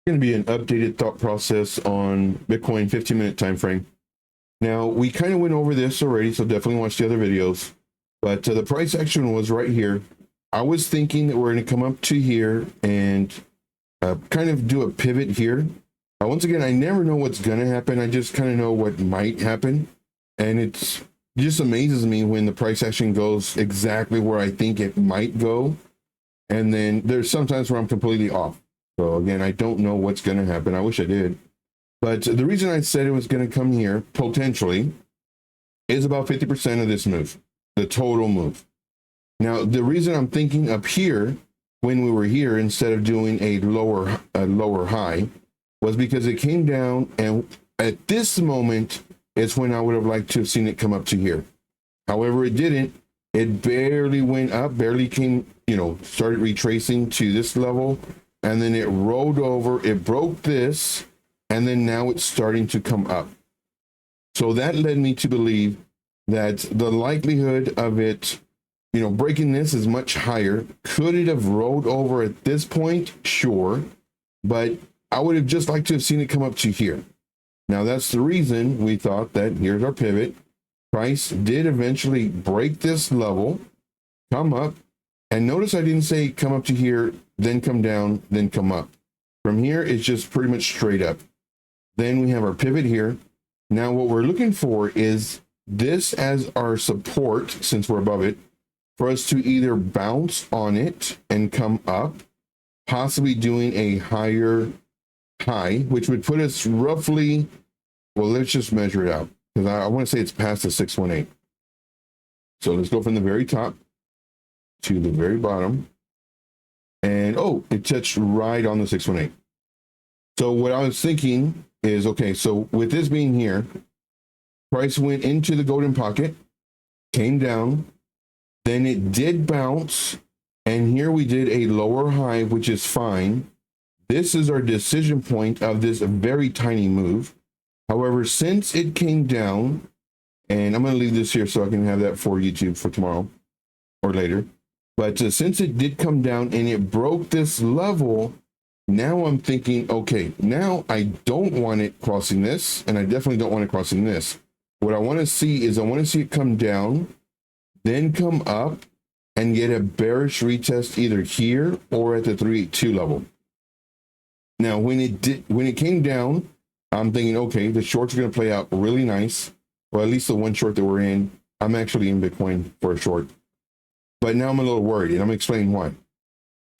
Going to be an updated thought process on Bitcoin 15-minute time frame. Now, we kind of went over this already, so definitely watch the other videos. But the price action was right here. I was thinking that we're going to come up to here and kind of do a pivot here. Once again, I never know what's going to happen. I just kind of know what might happen. And it just amazes me when the price action goes exactly where I think it might go. And then there's sometimes where I'm completely off. So again, I don't know what's going to happen. I wish I did. But the reason I said it was going to come here, potentially, is about 50% of this move, the total move. Now, the reason I'm thinking up here, when we were here, instead of doing a lower high, was because it came down, and at this moment, it's when I would have liked to have seen it come up to here. However, it didn't. It barely went up, barely came, started retracing to this level. And then it rolled over, it broke this, and then now it's starting to come up. So that led me to believe that the likelihood of it, breaking this is much higher. Could it have rolled over at this point? Sure. But I would have just liked to have seen it come up to here. Now that's the reason we thought that here's our pivot. Price did eventually break this level, come up, and notice I didn't say come up to here, then come down, then come up. From here, it's just pretty much straight up. Then we have our pivot here. Now what we're looking for is this as our support, since we're above it, for us to either bounce on it and come up, possibly doing a higher high, which would put us roughly, well, let's just measure it out, because I want to say it's past the 618. So let's go from the very top to the very bottom. And it touched right on the 618. So what I was thinking is, okay, so with this being here, price went into the golden pocket, came down, then it did bounce, and here we did a lower high, which is fine. This is our decision point of this very tiny move. However, since it came down, and I'm going to leave this here so I can have that for YouTube for tomorrow or later. But since it did come down and it broke this level, now I'm thinking, okay, now I don't want it crossing this, and I definitely don't want it crossing this. What I want to see is I want to see it come down, then come up and get a bearish retest either here or at the 382 level. Now, when it came down, I'm thinking, okay, the shorts are going to play out really nice. Well, at least the one short that we're in. I'm actually in Bitcoin for a short. But now I'm a little worried, and I'm going to explain why.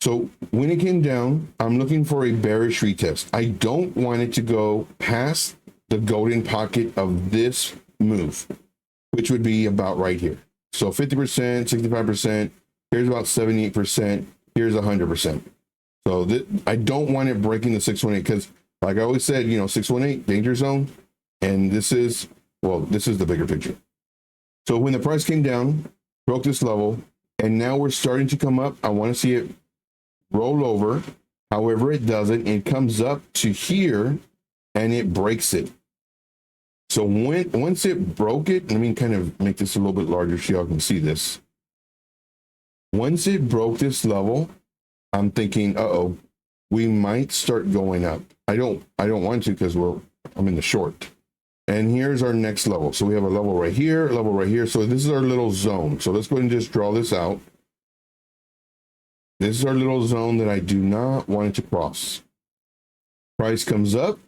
So when it came down, I'm looking for a bearish retest. I don't want it to go past the golden pocket of this move, which would be about right here. So 50%, 65%, here's about 78%, here's 100%. So I don't want it breaking the 618 because, like I always said, 618, danger zone. And this is the bigger picture. So when the price came down, broke this level, and now we're starting to come up. I want to see it roll over. However, it doesn't. It comes up to here and it breaks it. So once it broke it, let me kind of make this a little bit larger so y'all can see this. Once it broke this level, I'm thinking, we might start going up. I don't want to because I'm in the short. And here's our next level. So we have a level right here, a level right here. So this is our little zone. So let's go ahead and just draw this out. This is our little zone that I do not want it to cross. Price comes up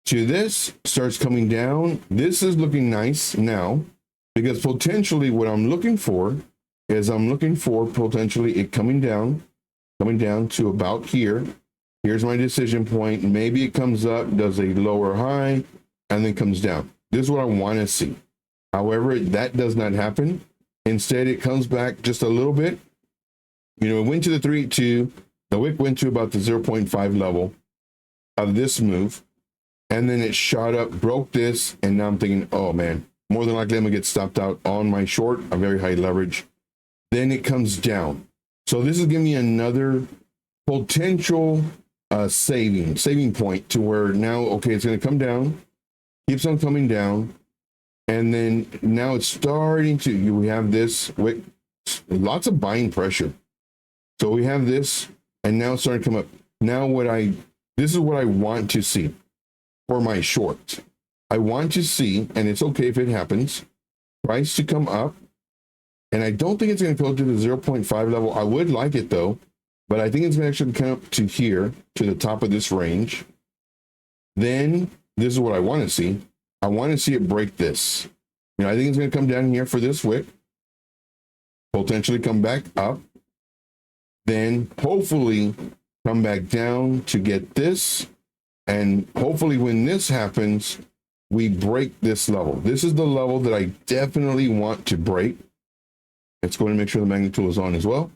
to this, starts coming down. This is looking nice now because potentially what I'm looking for is potentially it coming down to about here. Here's my decision point. Maybe it comes up, does a lower high, and then comes down. This is what I want to see. However, that does not happen. Instead, it comes back just a little bit. It went to the 382. The wick went to about the 0.5 level of this move. And then it shot up, broke this. And now I'm thinking, oh man, more than likely I'm going to get stopped out on my short, a very high leverage. Then it comes down. So this is giving me another potential saving point to where now, okay, it's going to come down. Keeps on coming down, and then now it's starting to, we have this wick, lots of buying pressure. So we have this, and now it's starting to come up. Now what I This is what I want to see for my short. I want to see, and it's okay if it happens, price to come up. And I don't think it's going to go to the 0.5 level. I would like it though, but I think it's going to actually come up to here, to the top of this range. Then this is what I want to see. I want to see it break this. You know, I think it's going to come down here for this wick, potentially come back up, then hopefully come back down to get this. And hopefully when this happens, we break this level. This is the level that I definitely want to break. Let's go and make sure the magnet tool is on as well.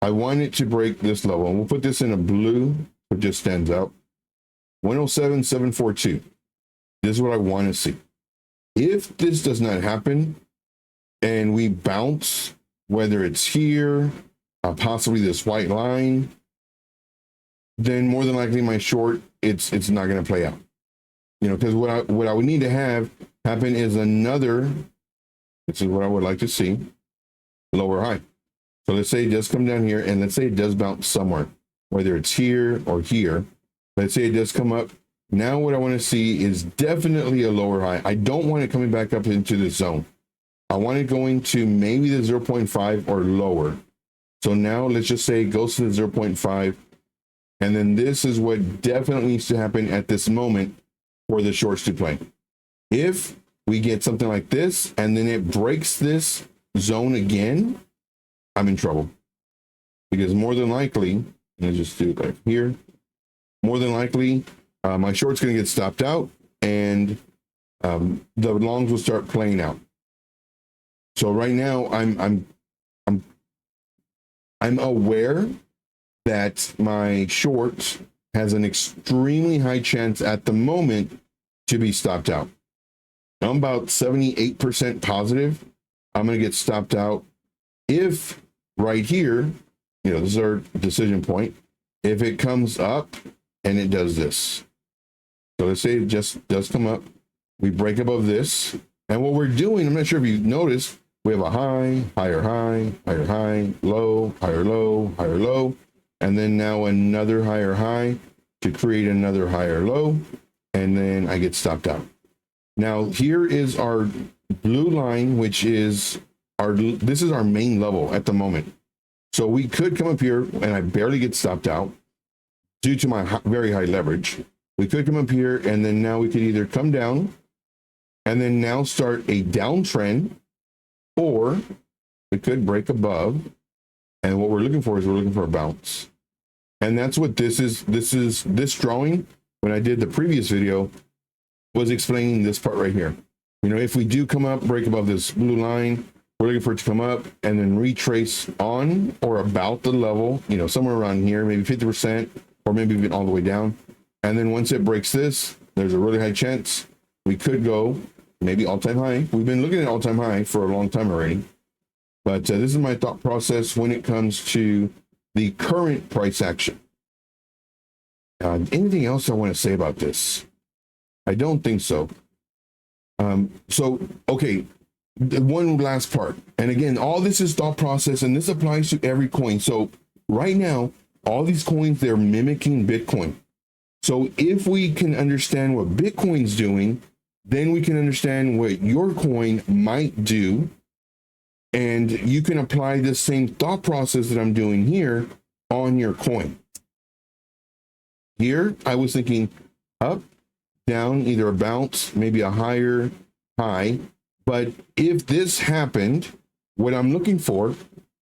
I want it to break this level, and we'll put this in a blue, so it just stands out. 107,742. This is what I want to see. If this does not happen and we bounce, whether it's here, possibly this white line, then more than likely my short, it's not going to play out. You know, because what I would need to have happen is another, this is what I would like to see, lower high. So let's say it does come down here, and let's say it does bounce somewhere, whether it's here or here. Let's say it does come up. Now what I want to see is definitely a lower high. I don't want it coming back up into this zone. I want it going to maybe the 0.5 or lower. So now let's just say it goes to the 0.5. And then this is what definitely needs to happen at this moment for the shorts to play. If we get something like this, and then it breaks this zone again, I'm in trouble. Because more than likely, let's just do it like here. More than likely, my short's going to get stopped out, and the longs will start playing out. So right now, I'm aware that my short has an extremely high chance at the moment to be stopped out. I'm about 78% positive I'm going to get stopped out if right here, you know, this is our decision point, if it comes up and it does this. So let's say it just does come up, we break above this, and what we're doing, I'm not sure if you've noticed, we have a high, higher high, higher high, low, higher low, higher low, and then now another higher high to create another higher low, and then I get stopped out. Now here is our blue line, which is this is our main level at the moment. So we could come up here and I barely get stopped out due to my very high leverage. We could come up here, and then now we could either come down and then now start a downtrend, or we could break above. And what we're looking for is we're looking for a bounce. And that's what this is. This drawing, when I did the previous video, was explaining this part right here. You know, if we do come up, break above this blue line, we're looking for it to come up and then retrace on or about the level, you know, somewhere around here, maybe 50%, or maybe even all the way down. And then once it breaks this, there's a really high chance we could go maybe all-time high. We've been looking at all-time high for a long time already. But this is my thought process when it comes to the current price action. Anything else I want to say about this? I don't think so. Okay, one last part. And again, all this is thought process, and this applies to every coin. So right now, all these coins, they're mimicking Bitcoin. So if we can understand what Bitcoin's doing, then we can understand what your coin might do. And you can apply the same thought process that I'm doing here on your coin. Here, I was thinking up, down, either a bounce, maybe a higher high. But if this happened, what I'm looking for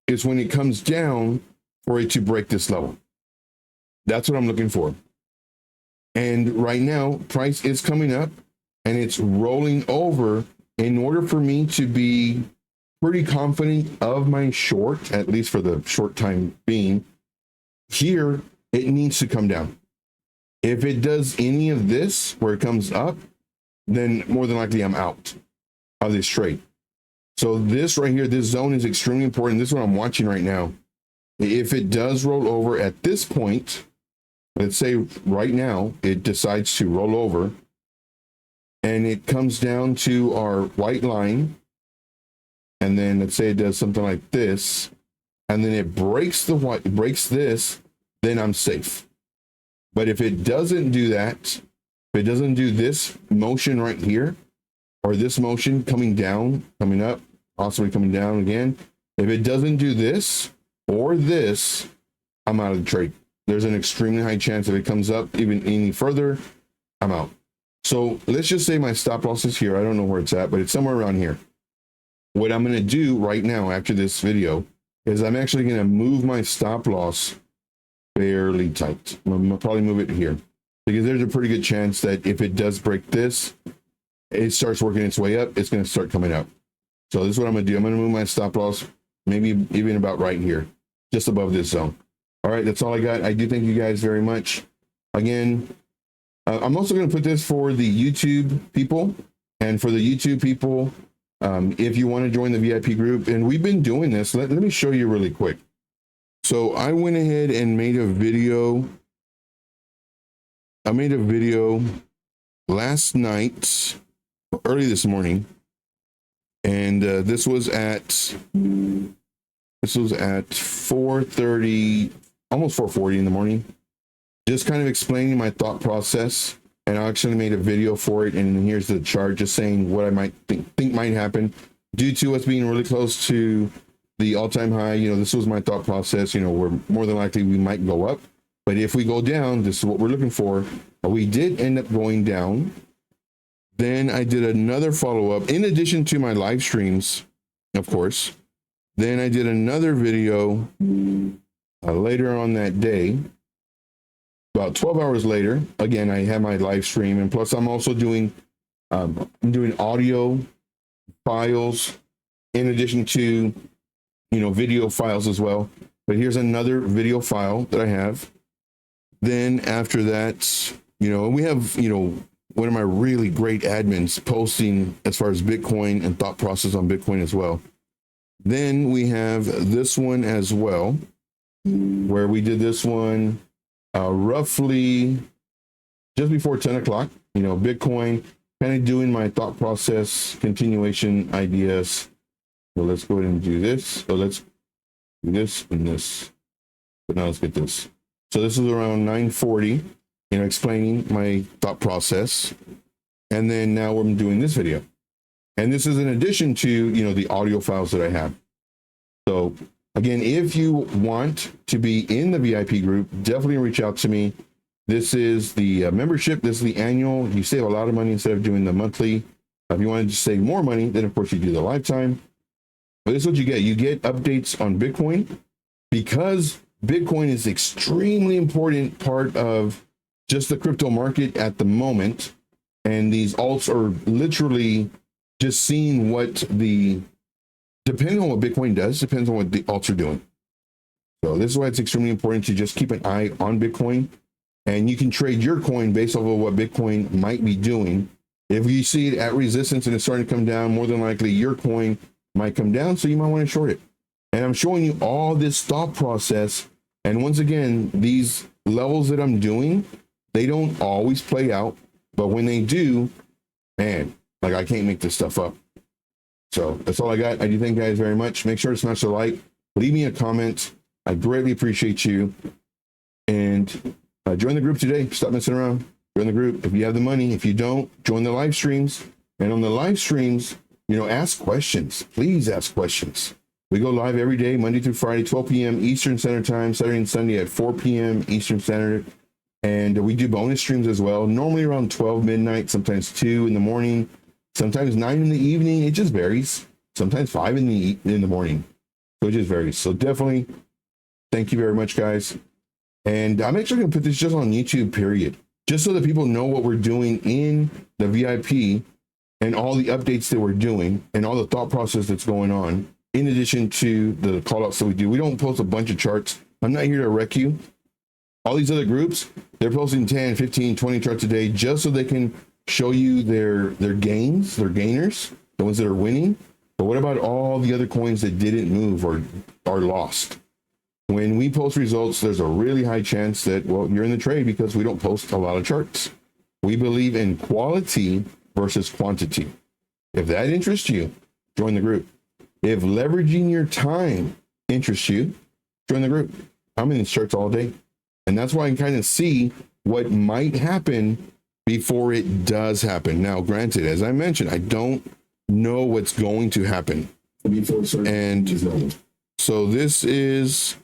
is when it comes down for it to break this level. That's what I'm looking for. And right now, price is coming up and it's rolling over. In order for me to be pretty confident of my short, at least for the short time being, here, it needs to come down. If it does any of this where it comes up, then more than likely I'm out of this trade. So this right here, this zone is extremely important. This is what I'm watching right now. If it does roll over at this point, let's say right now it decides to roll over and it comes down to our white line, and then let's say it does something like this, and then it breaks the white, breaks this, then I'm safe. But if it doesn't do that, if it doesn't do this motion right here, or this motion coming down, coming up, possibly coming down again, if it doesn't do this or this, I'm out of the trade. There's an extremely high chance if it comes up even any further, I'm out. So let's just say my stop loss is here. I don't know where it's at, but it's somewhere around here. What I'm going to do right now after this video is I'm actually going to move my stop loss fairly tight. I'm going to probably move it here because there's a pretty good chance that if it does break this, it starts working its way up, it's going to start coming up. So this is what I'm going to do. I'm going to move my stop loss maybe even about right here, just above this zone. All right, that's all I got. I do thank you guys very much. Again, I'm also going to put this for the YouTube people, and for the YouTube people, if you want to join the VIP group, and we've been doing this, let me show you really quick. So I went ahead and made a video. I made a video last night, early this morning, and this was at 4:30, almost 4:40 in the morning, just kind of explaining my thought process. And I actually made a video for it, and here's the chart just saying what I might think might happen due to us being really close to the all-time high. You know, this was my thought process. You know, we're more than likely we might go up, but if we go down, this is what we're looking for. We did end up going down. Then I did another follow-up in addition to my live streams, of course. Then I did another video later on that day. About 12 hours later, again, I have my live stream, and plus I'm also doing I'm doing audio files in addition to, you know, video files as well. But here's another video file that I have. Then after that, you know, we have, you know, one of my really great admins posting as far as Bitcoin and thought process on Bitcoin as well. Then we have this one as well, where we did this one roughly just before 10 o'clock, you know, Bitcoin, kind of doing my thought process, continuation ideas. So let's go ahead and do this. So let's do this and this. But now let's get this. So this is around 9:40, you know, explaining my thought process. And then now we're doing this video. And this is in addition to, you know, the audio files that I have. So again, if you want to be in the VIP group, definitely reach out to me. This is the membership. This is the annual. You save a lot of money instead of doing the monthly. If you want to save more money, then of course you do the lifetime. But this is what you get. You get updates on Bitcoin, because Bitcoin is extremely important part of just the crypto market at the moment. And these alts are literally just seeing what the, depending on what Bitcoin does, depends on what the alts are doing. So this is why it's extremely important to just keep an eye on Bitcoin, and you can trade your coin based off of what Bitcoin might be doing. If you see it at resistance and it's starting to come down, more than likely your coin might come down, so you might want to short it. And I'm showing you all this thought process. And once again, these levels that I'm doing, they don't always play out, but when they do, man, like I can't make this stuff up. So that's all I got. I do thank you guys very much. Make sure to smash the like, leave me a comment. I greatly appreciate you. And join the group today. Stop messing around. Join the group if you have the money. If you don't, join the live streams. And on the live streams, you know, ask questions. Please ask questions. We go live every day, Monday through Friday, 12 p.m. Eastern Standard Time, Saturday and Sunday at 4 p.m. Eastern Standard. And we do bonus streams as well, normally around 12 midnight, sometimes 2 in the morning, sometimes 9 in the evening. It just varies. Sometimes 5 in the morning. So it just varies. So definitely, thank you very much, guys. And I'm actually going to put this just on YouTube, period, just so that people know what we're doing in the VIP and all the updates that we're doing and all the thought process that's going on, in addition to the call outs that we do. We don't post a bunch of charts. I'm not here to wreck you. All these other groups, they're posting 10, 15, 20 charts a day just so they can show you their gains, their gainers, the ones that are winning. But what about all the other coins that didn't move or are lost? When we post results, there's a really high chance that, well, you're in the trade because we don't post a lot of charts. We believe in quality versus quantity. If that interests you, join the group. If leveraging your time interests you, join the group. I'm in these charts all day. And that's why I can kind of see what might happen before it does happen. Now, granted, as I mentioned, I don't know what's going to happen. And so this is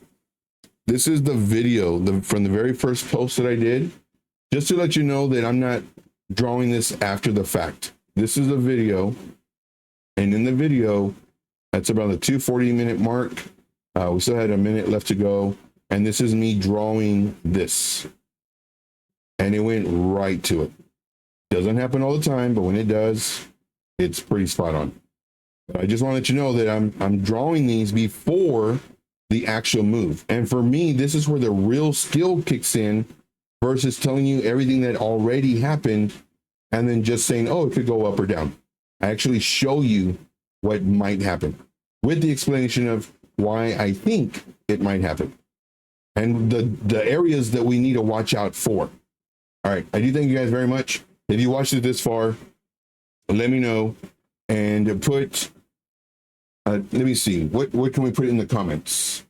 the video from the very first post that I did, just to let you know that I'm not drawing this after the fact. This is a video, and in the video, that's about the 2:40-minute mark. We still had a minute left to go, and this is me drawing this, and it went right to it. Doesn't happen all the time, but when it does, it's pretty spot on. But I just want to let you know that I'm drawing these before the actual move, and for me, this is where the real skill kicks in, versus telling you everything that already happened and then just saying, oh, it could go up or down. I actually show you what might happen with the explanation of why I think it might happen and the areas that we need to watch out for. All right, I do thank you guys very much. If you watched it this far, let me know and put, let me see, what can we put in the comments?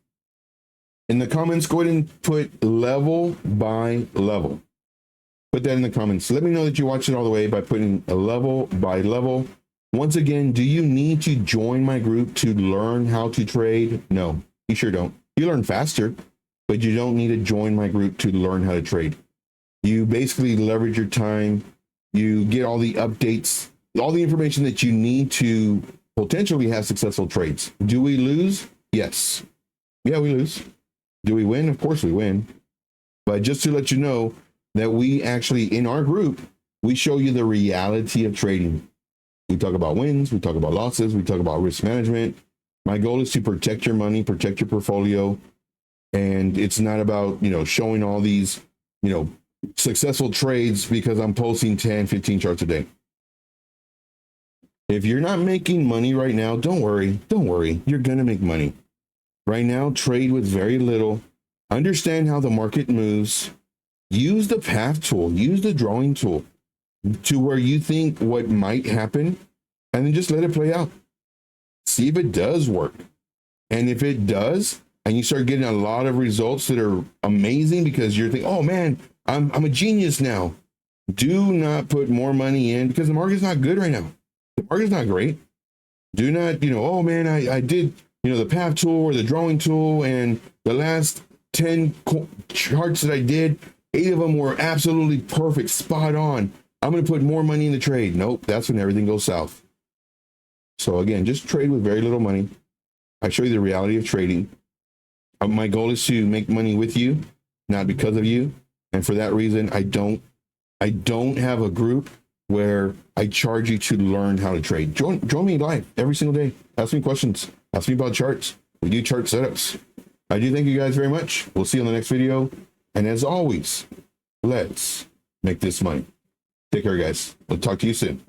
In the comments, go ahead and put level by level. Put that in the comments. Let me know that you watched it all the way by putting a level by level. Once again, do you need to join my group to learn how to trade? No, you sure don't. You learn faster, but you don't need to join my group to learn how to trade. You basically leverage your time. You get all the updates, all the information that you need to potentially have successful trades. Do we lose? Yes. Yeah, we lose. Do we win? Of course we win. But just to let you know that we actually, in our group, we show you the reality of trading. We talk about wins, we talk about losses, we talk about risk management. My goal is to protect your money, protect your portfolio. And it's not about, showing all these, successful trades because I'm posting 10, 15 charts a day. If you're not making money right now, don't worry. You're going to make money. Right now, trade with very little. Understand how the market moves. Use the path tool, use the drawing tool to where you think what might happen, and then just let it play out. See if it does work. And if it does, and you start getting a lot of results that are amazing because you're thinking, oh man, I'm a genius now. Do not put more money in because the market's not good right now. The market's not great. Do not, oh man, I did, the path tool or the drawing tool, and the last 10 charts that I did, 8 of them were absolutely perfect, spot on. I'm going to put more money in the trade. Nope, that's when everything goes south. So again, just trade with very little money. I show you the reality of trading. My goal is to make money with you, not because of you. And for that reason, I don't have a group where I charge you to learn how to trade. Join me live every single day. Ask me questions. Ask me about charts. We do chart setups. I do thank you guys very much. We'll see you on the next video. And as always, let's make this money. Take care, guys. We'll talk to you soon.